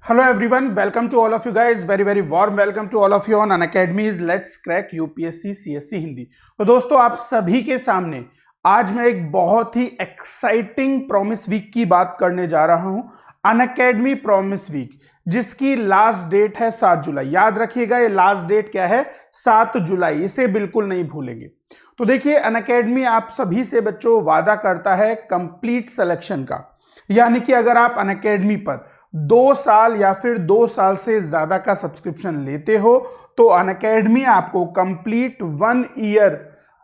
Hello everyone, welcome to all of you guys. Very warm welcome to all of you on Unacademy's Let's Crack UPSC CSC Hindi. तो दोस्तों आप सभी के सामने आज मैं एक बहुत ही एक्साइटिंग प्रॉमिस वीक की बात करने जा रहा हूं। अनअकैडमी प्रॉमिस वीक जिसकी लास्ट डेट है 7 जुलाई। याद रखिएगा ये लास्ट डेट क्या है, 7 जुलाई, इसे बिल्कुल नहीं भूलेंगे। तो देखिए अनअकैडमी आप सभी से बच्चों वादा करता है कंप्लीट सिलेक्शन का, यानी कि अगर आप अनअकैडमी पर 2 साल या फिर 2 साल से ज्यादा का सब्सक्रिप्शन लेते हो तो अनअकैडमी आपको कंप्लीट 1 ईयर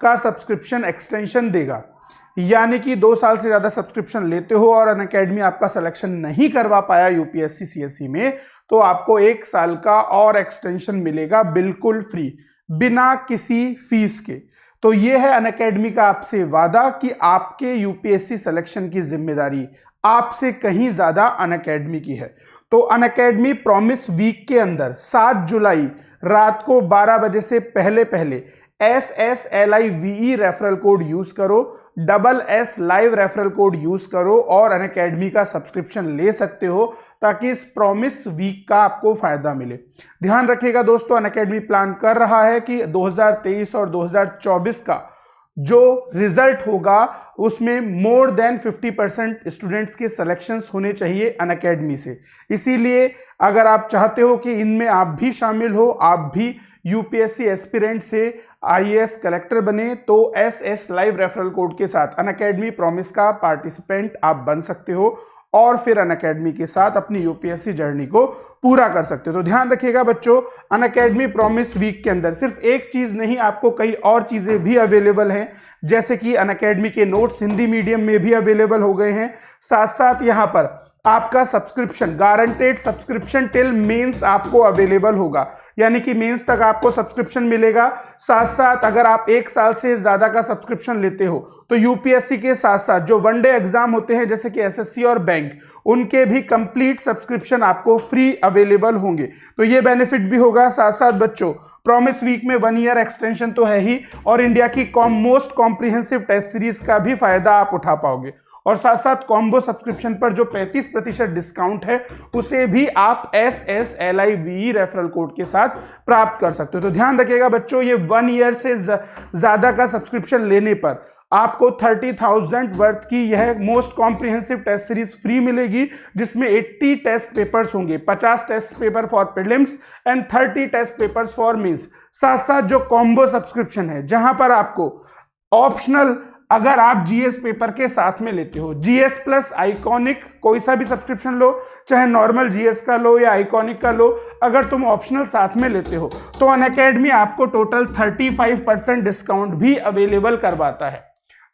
का सब्सक्रिप्शन एक्सटेंशन देगा। यानी कि 2 साल से ज्यादा सब्सक्रिप्शन लेते हो और अनअकैडमी आपका सिलेक्शन नहीं करवा पाया यूपीएससी सीएससी में, तो आपको 1 साल का और एक्सटेंशन मिलेगा बिल्कुल फ्री, बिना किसी फीस के। तो ये है अनअकैडमी का आपसे वादा कि आपके यूपीएससी सिलेक्शन की जिम्मेदारी आपसे कहीं ज्यादा अनअकैडमी की है। तो अनअकैडमी प्रॉमिस वीक के अंदर 7 जुलाई रात को 12 बजे से पहले SSLIVE रेफरल कोड यूज करो, SS live referral code use करो और अनअकैडमी का सब्सक्रिप्शन ले सकते हो ताकि इस प्रॉमिस वीक का आपको फायदा मिले। ध्यान रखिएगा दोस्तों, अनअकैडमी प्लान कर रहा है कि 2023 और 2024 का जो रिजल्ट होगा उसमें मोर देन 50% स्टूडेंट्स के सिलेक्शंस होने चाहिए अनअकैडमी से। इसीलिए अगर आप चाहते हो कि इनमें आप भी शामिल हो, आप भी यूपीएससी एस्पिरेंट से आईएएस कलेक्टर बने, तो SS लाइव रेफरल कोड के साथ अनअकैडमी प्रॉमिस का पार्टिसिपेंट आप बन सकते हो और फिर अनअकैडमी के साथ अपनी यूपीएससी जर्नी को पूरा कर सकते हो। तो ध्यान रखिएगा बच्चों, अनअकैडमी प्रॉमिस वीक के अंदर सिर्फ एक चीज नहीं, आपको कई और चीजें भी अवेलेबल हैं, जैसे कि अनअकैडमी के नोट्स हिंदी मीडियम में भी अवेलेबल हो गए हैं। साथ साथ यहां पर आपका subscription, guaranteed subscription till mains आपको अवेलेबल होगा, यानी कि मेंस तक आपको सब्सक्रिप्शन मिलेगा। साथ साथ अगर आप 1 साल से ज्यादा का सब्सक्रिप्शन लेते हो तो यूपीएससी के साथ साथ जो वनडे एग्जाम होते हैं जैसे कि एसएससी और बैंक, उनके भी कंप्लीट सब्सक्रिप्शन आपको फ्री अवेलेबल होंगे। तो ये बेनिफिट भी होगा। साथ साथ बच्चों प्रॉमिस वीक में 1 ईयर एक्सटेंशन तो है ही, और इंडिया की मोस्ट कॉम्प्रिहेंसिव टेस्ट सीरीज का भी फायदा आप उठा पाओगे। और साथ साथ कॉम्बो सब्सक्रिप्शन पर जो 35% डिस्काउंट है उसे भी आप SSLIVE रेफरल कोड के साथ प्राप्त कर सकते हो। तो ध्यान रखिएगा बच्चों, ये 1 ईयर से ज्यादा का सब्सक्रिप्शन लेने पर आपको 30,000 वर्थ की यह most comprehensive test series free मिलेगी, जिसमें 80 टेस्ट पेपर्स होंगे, 50 test paper for prelims and 30 test papers for mains. साथ साथ जो कॉम्बो सब्सक्रिप्शन है जहां पर आपको ऑप्शनल, अगर आप जीएस पेपर के साथ में लेते हो, जीएस प्लस आइकॉनिक कोई सा भी सब्सक्रिप्शन लो, चाहे नॉर्मल जीएस का लो या आइकॉनिक का लो, अगर तुम ऑप्शनल साथ में लेते हो तो अनअकैडमी आपको टोटल 35% डिस्काउंट भी अवेलेबल करवाता है।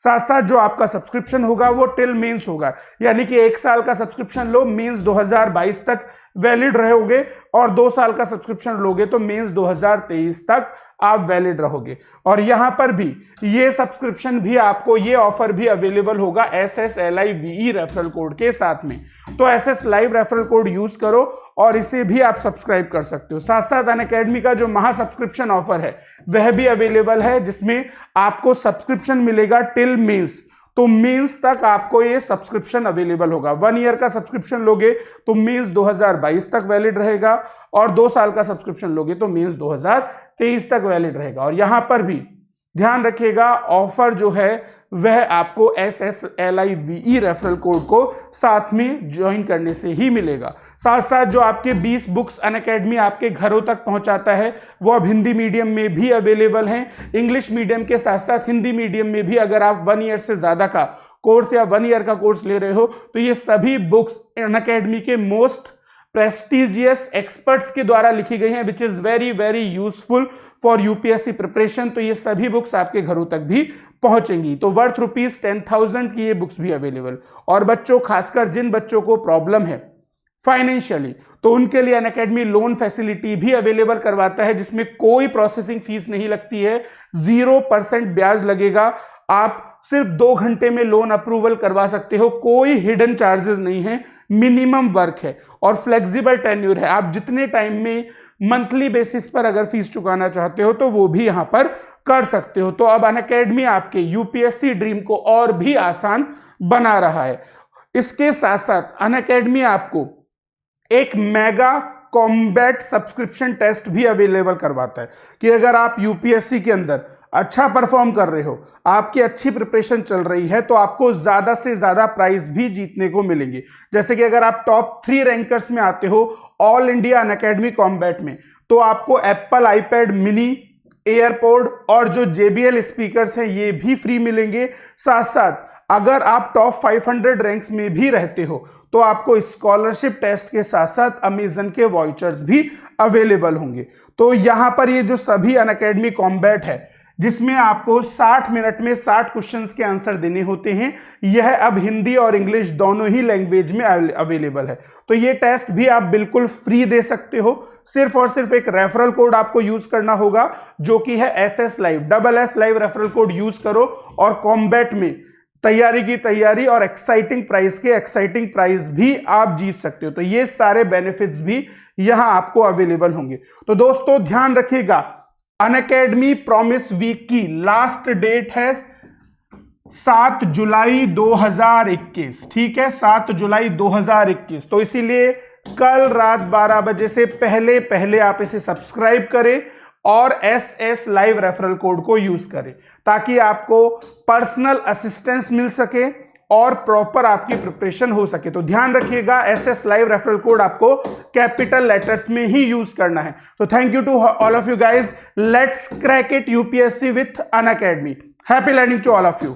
साथ साथ जो आपका सब्सक्रिप्शन होगा वो टिल मेंस होगा, यानी कि 1 साल का सब्सक्रिप्शन लो, मेंस 2022 तक वैलिड रहोगे, और 2 साल का सब्सक्रिप्शन लोगे तो मेंस 2023 तक आप वैलिड रहोगे। और यहां पर भी ये सब्सक्रिप्शन भी आपको, ये ऑफर भी अवेलेबल होगा SSLIVE रेफरल कोड के साथ में। तो SS live referral code use करो और इसे भी आप सब्सक्राइब कर सकते हो। साथ साथ अनअकैडमी का जो महा सब्सक्रिप्शन ऑफर है वह भी अवेलेबल है, जिसमें आपको सब्सक्रिप्शन मिलेगा टिल मेंस। तो मेंस तक आपको ये सब्सक्रिप्शन अवेलेबल होगा। 1 ईयर का सब्सक्रिप्शन लोगे तो मेंस 2022 तक वैलिड रहेगा, और 2 साल का सब्सक्रिप्शन लोगे तो मेंस 2023 तक वैलिड रहेगा। और यहां पर भी ध्यान रखिएगा, ऑफर जो है वह आपको SSLIVE रेफरल कोड को साथ में ज्वाइन करने से ही मिलेगा। साथ साथ जो आपके 20 बुक्स अनअकैडमी आपके घरों तक पहुंचाता है वो अब हिंदी मीडियम में भी अवेलेबल हैं। इंग्लिश मीडियम के साथ साथ हिंदी मीडियम में भी अगर आप 1 ईयर से ज्यादा का कोर्स या 1 ईयर का कोर्स ले रहे हो तो ये सभी बुक्स अनअकैडमी के मोस्ट प्रेस्टिजियस एक्सपर्ट्स के द्वारा लिखी गई हैं, which is very useful for UPSC preparation. तो ये सभी बुक्स आपके घरों तक भी पहुंचेंगी। तो वर्थ ₹10,000 की ये बुक्स भी अवेलेबल। और बच्चों, खासकर जिन बच्चों को प्रॉब्लम है फाइनेंशियली, तो उनके लिए अनअकैडमी लोन फैसिलिटी भी अवेलेबल करवाता है, जिसमें कोई प्रोसेसिंग फीस नहीं लगती है, 0% ब्याज लगेगा। आप सिर्फ 2 घंटे में लोन अप्रूवल करवा सकते हो, कोई हिडन चार्जेस नहीं है, मिनिमम वर्क है और फ्लेक्सिबल टेन्योर है। आप जितने टाइम में मंथली बेसिस पर अगर फीस चुकाना चाहते हो तो वो भी यहां पर कर सकते हो। तो अब अनअकैडमी आपके यूपीएससी ड्रीम को और भी आसान बना रहा है। इसके साथ साथ अनअकैडमी आपको एक मेगा कॉम्बैट सब्सक्रिप्शन टेस्ट भी अवेलेबल करवाता है कि अगर आप यूपीएससी के अंदर अच्छा परफॉर्म कर रहे हो, आपकी अच्छी प्रिपरेशन चल रही है, तो आपको ज्यादा से ज्यादा प्राइज भी जीतने को मिलेंगे। जैसे कि अगर आप टॉप 3 रैंकर्स में आते हो ऑल इंडिया अनअकैडमी कॉम्बैट में, तो आपको एप्पल आईपैड मिनी, एयरपोर्ट और जो JBL स्पीकर्स हैं ये भी फ्री मिलेंगे। साथ साथ अगर आप टॉप 500 रैंक्स में भी रहते हो तो आपको स्कॉलरशिप टेस्ट के साथ साथ अमेजन के वाउचर्स भी अवेलेबल होंगे। तो यहां पर ये जो सभी अनअकैडमी कॉम्बैट है जिसमें आपको 60 मिनट में 60 क्वेश्चंस के आंसर देने होते हैं, यह अब हिंदी और इंग्लिश दोनों ही लैंग्वेज में अवेलेबल है। तो ये टेस्ट भी आप बिल्कुल फ्री दे सकते हो। सिर्फ और सिर्फ एक रेफरल कोड आपको यूज करना होगा जो कि है SS live, SS live referral code use करो और कॉम्बैट में तैयारी की तैयारी और एक्साइटिंग प्राइस भी आप जीत सकते हो। तो ये सारे बेनिफिट्स भी यहां आपको अवेलेबल होंगे। तो दोस्तों ध्यान रखिएगा, अनअकैडमी प्रॉमिस वीक की लास्ट डेट है 7 जुलाई 2021, ठीक है, 7 जुलाई 2021। तो इसीलिए कल रात 12 बजे से पहले आप इसे सब्सक्राइब करें और SS लाइव रेफरल कोड को यूज करें ताकि आपको पर्सनल असिस्टेंस मिल सके और प्रॉपर आपकी प्रिपरेशन हो सके। तो ध्यान रखिएगा, SS लाइव रेफरल कोड आपको कैपिटल लेटर्स में ही यूज करना है। तो thank you to all of you guys, let's crack it UPSC with Unacademy. Happy learning to all of you.